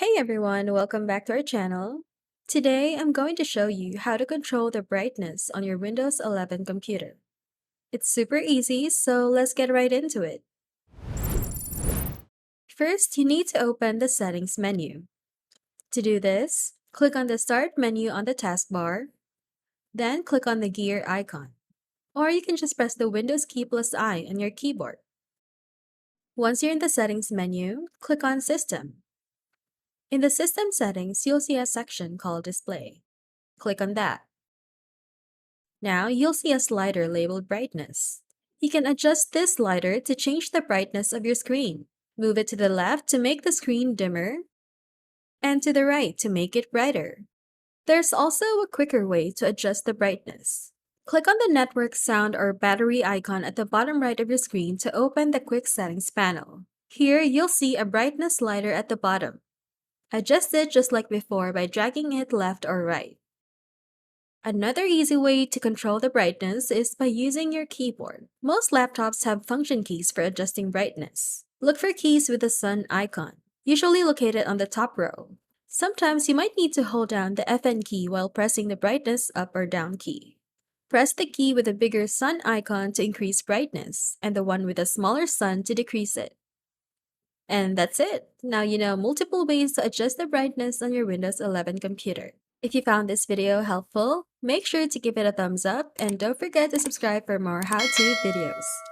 Hey everyone, welcome back to our channel. Today I'm going to show you how to control the brightness on your Windows 11 computer. It's super easy, so let's get right into it. First, you need to open the Settings menu. To do this, click on the Start menu on the taskbar, then click on the gear icon. Or you can just press the Windows key plus I on your keyboard. Once you're in the Settings menu, click on System. In the System settings, you'll see a section called Display. Click on that. Now you'll see a slider labeled Brightness. You can adjust this slider to change the brightness of your screen. Move it to the left to make the screen dimmer, and to the right to make it brighter. There's also a quicker way to adjust the brightness. Click on the network sound or battery icon at the bottom right of your screen to open the Quick Settings panel. Here, you'll see a brightness slider at the bottom. Adjust it just like before by dragging it left or right. Another easy way to control the brightness is by using your keyboard. Most laptops have function keys for adjusting brightness. Look for keys with the sun icon, usually located on the top row. Sometimes you might need to hold down the FN key while pressing the brightness up or down key. Press the key with the bigger sun icon to increase brightness, and the one with a smaller sun to decrease it. And that's it. Now you know multiple ways to adjust the brightness on your Windows 11 computer. If you found this video helpful, make sure to give it a thumbs up and don't forget to subscribe for more how-to videos.